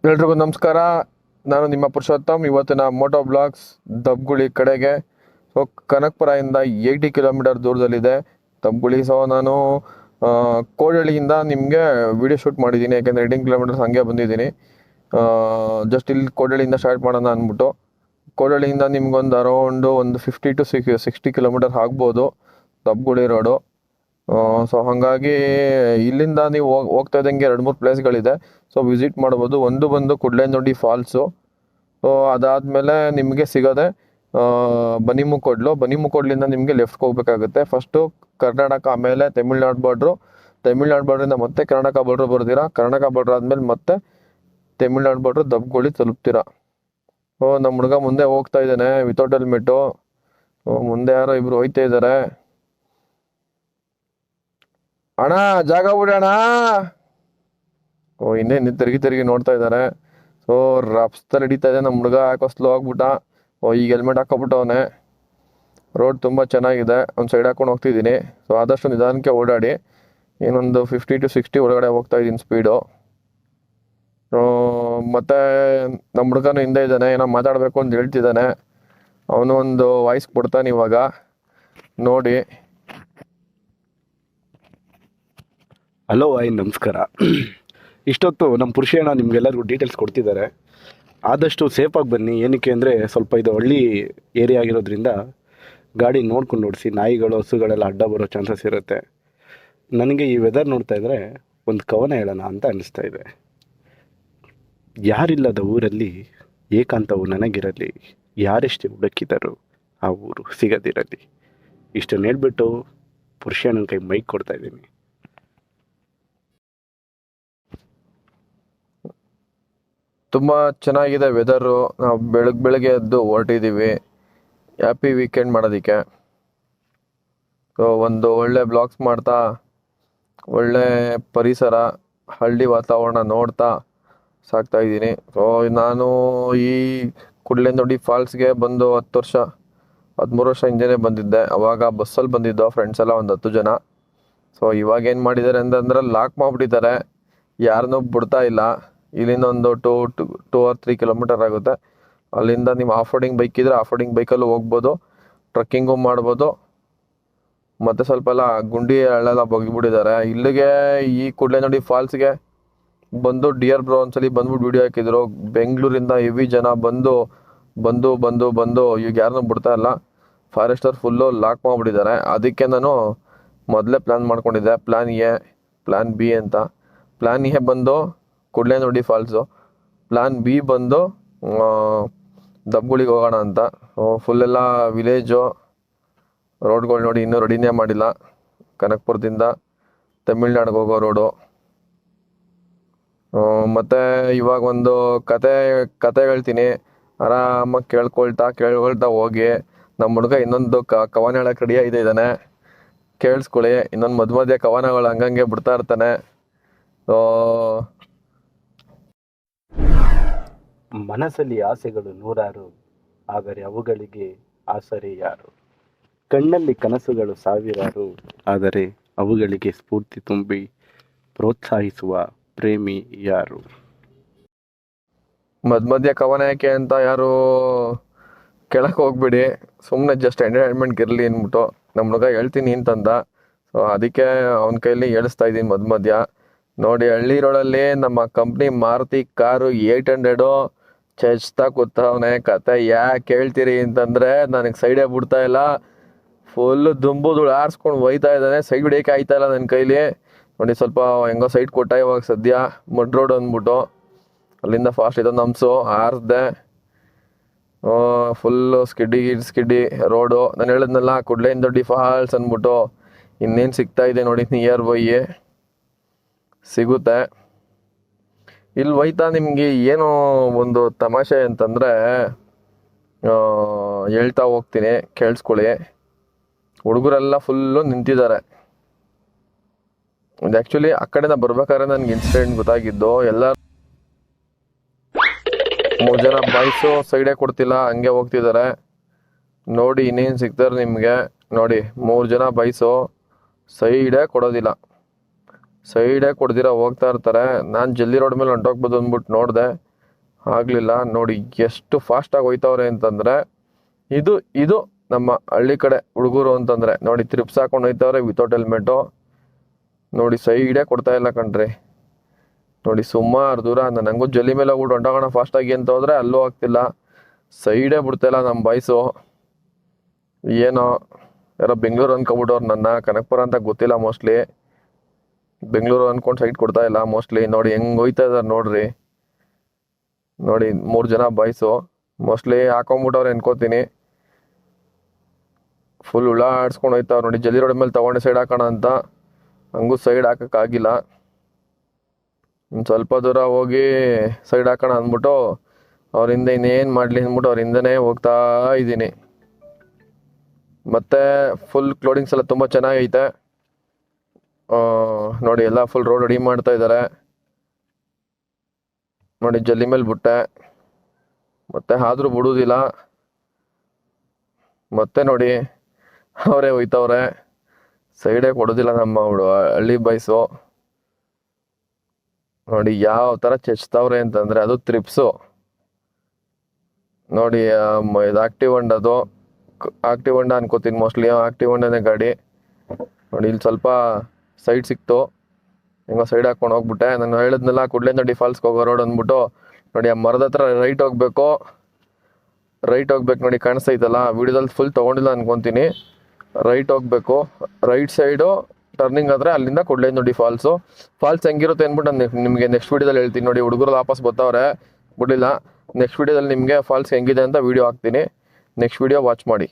ಎಲ್ರಿಗೂ ನಮಸ್ಕಾರ. ನಾನು ನಿಮ್ಮ ಪುರುಷೋತ್ತಮ್. ಇವತ್ತಿನ ಮೋಟೋ ಬ್ಲಾಗ್ಸ್ ದಬ್ಬಗುಳಿ ಕಡೆಗೆ. ಸೊ ಕನಕಪುರದಿಂದ 80 ಕಿಲೋಮೀಟರ್ ದೂರದಲ್ಲಿದೆ ದಬ್ಬಗುಳಿ. ಸೊ ನಾನು ಕೋಡಳ್ಳಿಯಿಂದ ನಿಮಗೆ ವಿಡಿಯೋ ಶೂಟ್ ಮಾಡಿದ್ದೀನಿ, ಯಾಕೆಂದರೆ 18 ಕಿಲೋಮೀಟರ್ಸ್ ಹಂಗೆ ಬಂದಿದ್ದೀನಿ. ಜಸ್ಟ್ ಇಲ್ಲಿ ಕೋಡಳ್ಳಿಯಿಂದ ಸ್ಟಾರ್ಟ್ ಮಾಡೋಣ ಅಂದ್ಬಿಟ್ಟು. ಕೋಡಳ್ಳಿಯಿಂದ ನಿಮ್ಗೊಂದು ಅರೌಂಡು ಒಂದು 50 to 60 ಕಿಲೋಮೀಟರ್ ಆಗ್ಬೋದು ದಬ್ಬಗುಳಿ ರೋಡು. ಸೊ ಹಾಗಾಗಿ ಇಲ್ಲಿಂದ ನೀವು ಹೋಗ್ತಾ ಇದ್ದಂಗೆ 2-3 ಪ್ಲೇಸ್ಗಳಿದೆ, ಸೊ ವಿಸಿಟ್ ಮಾಡ್ಬೋದು. ಒಂದು ಬಂದು ಕುಡ್ಲೆನೊಡಿ ಫಾಲ್ಸು. ಸೊ ಅದಾದಮೇಲೆ ನಿಮಗೆ ಸಿಗೋದೆ ಬನ್ನಿಮುಕೋಡ್ಲಿಂದ ನಿಮಗೆ ಲೆಫ್ಟ್ಗೆ ಹೋಗ್ಬೇಕಾಗುತ್ತೆ. ಫಸ್ಟು ಕರ್ನಾಟಕ, ಆಮೇಲೆ ತಮಿಳ್ನಾಡು ಬಾರ್ಡ್ರಿಂದ ಮತ್ತೆ ಕರ್ನಾಟಕ ಬಾರ್ಡ್ರ್ ಬರ್ತೀರಾ. ಕರ್ನಾಟಕ ಬಾರ್ಡ್ರ್ ಆದಮೇಲೆ ಮತ್ತೆ ತಮಿಳ್ನಾಡು ಬಾರ್ಡ್ರ್ ದಬ್ಬಗುಳಿ ತಲುಪ್ತೀರಾ. ನಮ್ಮ ಹುಡುಗ ಮುಂದೆ ಹೋಗ್ತಾ ಇದ್ದಾನೆ ವಿತೌಟ್ ಹೆಲ್ಮೆಟ್ಟು. ಮುಂದೆ ಯಾರೋ ಇಬ್ರು ಹೋಯ್ತಾ ಇದ್ದಾರೆ. ಅಣ್ಣ ಜಾಗ ಬಿಡೋಣ. ಇನ್ನೇನು ತಿರುಗಿ ನೋಡ್ತಾ ಇದ್ದಾರೆ. ಸೊ ರಫ್ತ ನಡೀತಾ ಇದೆ. ನಮ್ಮ ಹುಡುಗ ಯಾಕೋ ಸ್ಲೋ ಆಗ್ಬಿಟ್ಟ. ಈಗ ಹೆಲ್ಮೆಟ್ ಹಾಕೊಬಿಟ್ಟವನೆ. ರೋಡ್ ತುಂಬ ಚೆನ್ನಾಗಿದೆ, ಒಂದು ಸೈಡ್ ಹಾಕೊಂಡು ಹೋಗ್ತಿದ್ದೀನಿ. ಸೊ ಆದಷ್ಟು ನಿಧಾನಕ್ಕೆ ಓಡಾಡಿ. ಇನ್ನೊಂದು 50 to 60 ಒಳಗಡೆ ಹೋಗ್ತಾ ಇದ್ದೀನಿ ಸ್ಪೀಡು. ಮತ್ತು ನಮ್ಮ ಹುಡುಗನೂ ಹಿಂದೆ ಇದ್ದಾನೆ, ಏನೋ ಮಾತಾಡಬೇಕು ಅಂತ ಹೇಳ್ತಿದ್ದಾನೆ. ಅವನು ಒಂದು ವಾಯ್ಸ್ ಕೊಡ್ತಾನೆ ಇವಾಗ, ನೋಡಿ. ಹಲೋ ನಮಸ್ಕಾರ. ಇಷ್ಟೊತ್ತು ನಮ್ಮ ಪುರುಷಣ್ಣ ನಿಮಗೆಲ್ಲರಿಗೂ ಡೀಟೇಲ್ಸ್ ಕೊಡ್ತಿದ್ದಾರೆ. ಆದಷ್ಟು ಸೇಫಾಗಿ ಬನ್ನಿ. ಏನಕ್ಕೆ ಅಂದರೆ ಸ್ವಲ್ಪ ಇದು ಹಳ್ಳಿ ಏರಿಯಾ ಆಗಿರೋದ್ರಿಂದ ಗಾಡಿ ನೋಡ್ಕೊಂಡು ಓಡಿಸಿ. ನಾಯಿಗಳು, ಹಸುಗಳೆಲ್ಲ ಅಡ್ಡ ಬರೋ ಚಾನ್ಸಸ್ ಇರುತ್ತೆ. ನನಗೆ ಈ ವೆದರ್ ನೋಡ್ತಾ ಇದ್ದರೆ ಒಂದು ಕವನ ಹೇಳೋಣ ಅಂತ ಅನ್ನಿಸ್ತಾ ಇದೆ. ಯಾರಿಲ್ಲದ ಊರಲ್ಲಿ ಏಕಾಂತವು ನನಗಿರಲಿ, ಯಾರೆಷ್ಟೇ ಹುಡುಕಿದರು ಆ ಊರು ಸಿಗದಿರಲಿ. ಇಷ್ಟನ್ನು ಹೇಳ್ಬಿಟ್ಟು ಪುರುಷಣ್ಣನ ಕೈ ಮೈಕ್ ಕೊಡ್ತಾ ಇದ್ದೀನಿ. ತುಂಬ ಚೆನ್ನಾಗಿದೆ ವೆದರು. ನಾವು ಬೆಳಗ್ಗೆ ಎದ್ದು ಹೊರಟಿದ್ದೀವಿ ಹ್ಯಾಪಿ ವೀಕೆಂಡ್ ಮಾಡೋದಕ್ಕೆ. ಸೊ ಒಂದು ಒಳ್ಳೆ ಬ್ಲಾಗ್ಸ್ ಮಾಡ್ತಾ, ಒಳ್ಳೆ ಪರಿಸರ, ಹಳ್ಳಿ ವಾತಾವರಣ ನೋಡ್ತಾ ಸಾಕ್ತಾಯಿದ್ದೀನಿ. ಸೊ ನಾನು ಈ ಕುಡ್ಲೆನೊಡಿ ಫಾಲ್ಸ್ಗೆ ಬಂದು 13 ವರ್ಷ ಹಿಂದೆನೇ ಬಂದಿದ್ದೆ. ಅವಾಗ ಬಸ್ಸಲ್ಲಿ ಬಂದಿದ್ದು ಫ್ರೆಂಡ್ಸ್ ಎಲ್ಲ ಒಂದು 10 ಜನ. ಸೊ ಇವಾಗ ಏನು ಮಾಡಿದ್ದಾರೆ ಅಂತಂದ್ರೆ ಲಾಕ್ ಮಾಡಿಬಿಟ್ಟಿದ್ದಾರೆ, ಯಾರನ್ನೂ ಬಿಡ್ತಾ ಇಲ್ಲ. ಇಲ್ಲಿಂದ ಒಂದು 2 or 3 ಕಿಲೋಮೀಟರ್ ಆಗುತ್ತೆ. ಅಲ್ಲಿಂದ ನೀವು ಆಫ್ ರೋಡಿಂಗ್ ಬೈಕ್ ಇದ್ದರೆ ಆಫ್ ರೋಡಿಂಗ್ ಬೈಕಲ್ಲೂ ಹೋಗ್ಬೋದು, ಟ್ರಕ್ಕಿಂಗು ಮಾಡ್ಬೋದು. ಮತ್ತು ಸ್ವಲ್ಪ ಎಲ್ಲ ಗುಂಡಿ ಹಳ್ಳೆಲ್ಲ ಬಗ್ಗಿಬಿಟ್ಟಿದ್ದಾರೆ. ಇಲ್ಲಿಗೆ ಈ ಕುಡ್ಲೆನೊಡಿ ಫಾಲ್ಸ್ಗೆ ಬಂದು ಡಿಯರ್ ಬ್ರೋ ಒಂದ್ಸಲಿ ಬಂದ್ಬಿಟ್ಟು ವೀಡಿಯೋ ಹಾಕಿದ್ರು. ಬೆಂಗಳೂರಿಂದ ಹೆವಿ ಜನ ಬಂದು ಈಗ ಯಾರನ್ನೂ ಬಿಡ್ತಾ ಇಲ್ಲ. ಫಾರೆಸ್ಟರ್ ಫುಲ್ಲು ಲಾಕ್ ಮಾಡಿಬಿಟ್ಟಿದ್ದಾರೆ. ಅದಕ್ಕೆ ನಾನು ಮೊದಲೇ ಪ್ಲ್ಯಾನ್ ಮಾಡ್ಕೊಂಡಿದ್ದೆ, ಪ್ಲ್ಯಾನ್ ಎ, ಪ್ಲ್ಯಾನ್ ಬಿ ಅಂತ. ಪ್ಲ್ಯಾನ್ ಎ ಬಂದು ಕುಡ್ಲೆನೊಡಿ ಫಾಲ್ಸು, ಪ್ಲ್ಯಾನ್ ಬಿ ಬಂದು ದಬ್ಬಗುಳಿಗೆ ಹೋಗೋಣ ಅಂತ. ಫುಲ್ಲೆಲ್ಲ ವಿಲೇಜು ರೋಡ್ಗಳು ನೋಡಿ ಇನ್ನೂ ರೆಡಿನೇ ಮಾಡಿಲ್ಲ. ಕನಕಪುರದಿಂದ ತಮಿಳ್ನಾಡಿಗೆ ಹೋಗೋ ರೋಡು. ಮತ್ತು ಇವಾಗ ಒಂದು ಕತೆ ಹೇಳ್ತೀನಿ, ಆರಾಮಾಗಿ ಕೇಳ್ಕೊಳ್ತಾ ಹೋಗಿ. ನಮ್ಮ ಹುಡುಗ ಇನ್ನೊಂದು ಕವನ ಹೇಳಕ್ಕೆ ರೆಡಿ ಇದ್ದಾನೆ, ಕೇಳಿಸ್ಕೊಳ್ಳಿ. ಇನ್ನೊಂದು ಮಧ್ಯ ಕವನಗಳು ಹಂಗಂಗೆ ಬಿಡ್ತಾ ಇರ್ತಾನೆ. ಮನಸ್ಸಲ್ಲಿ ಆಸೆಗಳು ನೂರಾರು, ಆದರೆ ಅವುಗಳಿಗೆ ಆಸರೆ ಯಾರು? ಕಣ್ಣಲ್ಲಿ ಕನಸುಗಳು ಸಾವಿರಾರು, ಆದರೆ ಅವುಗಳಿಗೆ ಸ್ಫೂರ್ತಿ ತುಂಬಿ ಪ್ರೋತ್ಸಾಹಿಸುವ ಪ್ರೇಮಿ ಯಾರು? ಮಧ್ಯ ಕವನ ಯಾಕೆ ಅಂತ ಯಾರು ಕೆಳಕ್ಕೆ ಹೋಗ್ಬಿಡಿ, ಸುಮ್ಮನೆ ಜಸ್ಟ್ ಎಂಟರ್ಟೈನ್ಮೆಂಟ್ಗೆ ಇರಲಿ ಅಂದ್ಬಿಟ್ಟು ನಮ್ಮ ಹುಡುಗ ಹೇಳ್ತೀನಿ ಅಂತಂದ. ಸೊ ಅದಕ್ಕೆ ಅವನ ಕೈಯಲ್ಲಿ ಹೇಳಿಸ್ತಾ ಇದ್ದೀನಿ ಮಧ್ಯ. ನೋಡಿ, ಹಳ್ಳಿ ರೋಡಲ್ಲಿ ನಮ್ಮ ಕಂಪ್ನಿ ಮಾರುತಿ ಕಾರು 800 ಚಚ್ತಾ ಕೂತವನೆ. ಕತೆ ಯಾಕೆ ಹೇಳ್ತೀರಿ ಅಂತಂದರೆ ನನಗೆ ಸೈಡೇ ಬಿಡ್ತಾ ಇಲ್ಲ. ಫುಲ್ಲು ದುಂಬುದುಳು ಆರಿಸ್ಕೊಂಡು ಒಯ್ತಾ ಇದ್ದಾನೆ. ಸೈಡ್ ಹಿಡಿಯೋಕೆ ಆಯ್ತಾ ಇಲ್ಲ ನನ್ನ ಕೈಲಿ. ನೋಡಿ, ಸ್ವಲ್ಪ ಹೆಂಗೋ ಸೈಡ್ ಕೊಟ್ಟ ಇವಾಗ ಸದ್ಯ. ಮಡ್ ರೋಡ್ ಅಂದ್ಬಿಟ್ಟು ಅಲ್ಲಿಂದ ಫಾಸ್ಟ್ ಇದೊಂದು ಹಂಸು ಆರಿಸ್ದೆ. Full ಸ್ಕಿಡ್ಡಿ road. ನಾನು ಹೇಳಿದ್ನಲ್ಲ ಕುಡ್ಲೆನೊಡಿ ಫಾಲ್ಸ್ ಅಂದ್ಬಿಟ್ಟು. ಇನ್ನೇನು ಸಿಗ್ತಾ ಇದೆ ನೋಡಿ, ನಿಯರ್ ಬೈ ಸಿಗುತ್ತೆ. ಇಲ್ಲಿ ಹೋಯ್ತಾ ನಿಮಗೆ ಏನೋ ಒಂದು ತಮಾಷೆ ಅಂತಂದರೆ ಹೇಳ್ತಾ ಹೋಗ್ತೀನಿ, ಕೇಳಿಸ್ಕೊಳ್ಳಿ. ಹುಡುಗರೆಲ್ಲ ಫುಲ್ಲು ನಿಂತಿದ್ದಾರೆ. ಇದು ಆ್ಯಕ್ಚುಲಿ ಆ ಕಡೆಯಿಂದ ಬರ್ಬೇಕಾದ್ರೆ ನನಗೆ ಇನ್ಸಿಡೆಂಟ್ ಗೊತ್ತಾಗಿದ್ದು. ಎಲ್ಲ 3 ಜನ ಬಾಯ್ಸು ಸೈಡೇ ಕೊಡ್ತಿಲ್ಲ, ಹಂಗೆ ಹೋಗ್ತಿದ್ದಾರೆ. ನೋಡಿ ಇನ್ನೇನು ಸಿಗ್ತಾರೆ ನಿಮಗೆ. ನೋಡಿ 3 ಜನ ಬಾಯ್ಸು ಸೈಡೇ ಕೊಡೋದಿಲ್ಲ, ಸೈಡೇ ಕೊಡ್ದಿರ ಹೋಗ್ತಾ ಇರ್ತಾರೆ. ನಾನು ಜಲ್ಲಿ ರೋಡ್ ಮೇಲೆ ಹೊಂಟೋಗ್ಬೋದು ಅಂದ್ಬಿಟ್ಟು ನೋಡಿದೆ, ಆಗಲಿಲ್ಲ. ನೋಡಿ ಎಷ್ಟು ಫಾಸ್ಟಾಗಿ ಹೋಯ್ತವ್ರೆ ಅಂತಂದರೆ ಇದು ಇದು ನಮ್ಮ ಹಳ್ಳಿ ಕಡೆ ಹುಡುಗರು ಅಂತಂದರೆ. ನೋಡಿ ತ್ರಿಪ್ಸ್ ಹಾಕೊಂಡು ಹೋಯ್ತವ್ರೆ ವಿತೌಟ್ ಹೆಲ್ಮೆಟು. ನೋಡಿ ಸೈಡೇ ಕೊಡ್ತಾ ಇಲ್ಲ ಕಣ್ರಿ. ನೋಡಿ ಸುಮಾರು ದೂರ ನನಗೂ ಜಲ್ಲಿ ಮೇಲೆ ಹೋಗ್ಬಿಟ್ಟು ಹೊಂಟೋಗೋಣ ಫಾಸ್ಟಾಗಿ ಅಂತ ಹೋದರೆ ಅಲ್ಲೂ ಆಗ್ತಿಲ್ಲ, ಸೈಡೇ ಬಿಡ್ತಾಯಿಲ್ಲ ನಮ್ಮ ಬಾಯ್ಸು. ಏನೋ ಯಾರೋ ಬೆಂಗಳೂರು ಅಂದ್ಕೊಬಿಟ್ಟವ್ರು, ನನ್ನ ಕನಕಪುರ ಅಂತ ಗೊತ್ತಿಲ್ಲ ಮೋಸ್ಟ್ಲಿ. ಬೆಂಗಳೂರು ಅಂದ್ಕೊಂಡು ಸೈಡ್ ಕೊಡ್ತಾ ಇಲ್ಲ ಮೋಸ್ಟ್ಲಿ. ನೋಡಿ ಹೆಂಗೆ ಹೋಯ್ತಾ ಇದ್ದಾರೆ ನೋಡ್ರಿ. ನೋಡಿ 3 ಜನ ಬಾಯ್ಸು ಮೋಸ್ಟ್ಲಿ ಹಾಕೊಂಬಿಟ್ಟವ್ರೆ ಅನ್ಕೋತೀನಿ. ಫುಲ್ ಉಳ್ಳಾಡ್ಸ್ಕೊಂಡು ಹೋಯ್ತಾವ್ರು. ನೋಡಿ ಜಲ್ಲಿ ರೋಡ್ ಮೇಲೆ ತೊಗೊಂಡು ಸೈಡ್ ಹಾಕೋಣ ಅಂತ, ಹಂಗೂ ಸೈಡ್ ಹಾಕೋಕ್ಕಾಗಿಲ್ಲ. ಸ್ವಲ್ಪ ದೂರ ಹೋಗಿ ಸೈಡ್ ಹಾಕೋಣ ಅಂದ್ಬಿಟ್ಟು ಅವರಿಂದ ಇನ್ನೇನು ಮಾಡಲಿ ಅಂದ್ಬಿಟ್ಟು ಅವರಿಂದನೇ ಹೋಗ್ತಾ ಇದ್ದೀನಿ. ಮತ್ತು ಫುಲ್ ಕ್ಲೋಡಿಂಗ್ಸ್ ಎಲ್ಲ ತುಂಬ ಚೆನ್ನಾಗೈತೆ. ನೋಡಿ ಎಲ್ಲ ಫುಲ್ ರೋಡ್ ರೆಡಿ ಮಾಡ್ತಾ ಇದ್ದಾರೆ. ನೋಡಿ ಜಲ್ಲಿ ಮೇಲೆ ಬಿಟ್ಟೆ, ಮತ್ತೆ ಆದರೂ ಬಿಡುವುದಿಲ್ಲ. ಮತ್ತೆ ನೋಡಿ ಅವರೇ ಹೋಯ್ತವ್ರೆ, ಸೈಡೇ ಕೊಡೋದಿಲ್ಲ ನಮ್ಮ ಹಳ್ಳಿ ಬಾಯ್ಸು. ನೋಡಿ ಯಾವ ಥರ ಚೆಚ್ತವ್ರೆ ಅಂತಂದರೆ ಅದು ತ್ರಿಪ್ಸು. ನೋಡಿ ಇದು ಆಕ್ಟಿವ್ ಹೊಂಡದು, ಆಕ್ಟಿವ್ ಹೊಂಡ ಅನ್ಕೋತೀನಿ ಮೋಸ್ಟ್ಲಿ, ಆಕ್ಟಿವ್ ಹೊಂಡನೇ ಗಾಡಿ. ನೋಡಿ ಇಲ್ಲಿ ಸ್ವಲ್ಪ ಸೈಡ್ ಸಿಕ್ತು, ಹೆಂಗೋ ಸೈಡ್ ಹಾಕ್ಕೊಂಡು ಹೋಗ್ಬಿಟ್ಟೆ. ನಾನು ಹೇಳಿದ್ನಲ್ಲ ಕುಡ್ಲೆಂದಡಿ ಫಾಲ್ಸ್ಗೆ ಹೋಗೋ ರೋಡ್ ಅಂದ್ಬಿಟ್ಟು. ನೋಡಿ ಆ ಮರದ ಹತ್ರ ರೈಟ್ ಹೋಗ್ಬೇಕು ನೋಡಿ ಕಾಣಿಸ್ತೈತಲ್ಲ, ವಿಡಿಯೋದಲ್ಲಿ ಫುಲ್ ತೊಗೊಂಡಿಲ್ಲ ಅನ್ಕೊತೀನಿ. ರೈಟ್ ಹೋಗ್ಬೇಕು, ರೈಟ್ ಸೈಡು ಟರ್ನಿಂಗ್ ಆದರೆ ಅಲ್ಲಿಂದ ಕುಡ್ಲೆಂದಡಿ ಫಾಲ್ಸ್ ಹೆಂಗಿರುತ್ತೆ ಅಂದ್ಬಿಟ್ಟು ನಾನು ನಿಮಗೆ ನೆಕ್ಸ್ಟ್ ವೀಡಿಯೋದಲ್ಲಿ ಹೇಳ್ತೀನಿ. ನೋಡಿ ಹುಡುಗರು ವಾಪಸ್ ಬರ್ತಾವ್ರೆ, ಬಿಡಲಿಲ್ಲ. ನೆಕ್ಸ್ಟ್ ವೀಡಿಯೋದಲ್ಲಿ ನಿಮಗೆ ಫಾಲ್ಸ್ ಹೆಂಗಿದೆ ಅಂತ ವೀಡಿಯೋ ಹಾಕ್ತೀನಿ, ನೆಕ್ಸ್ಟ್ ವೀಡಿಯೋ ವಾಚ್ ಮಾಡಿ.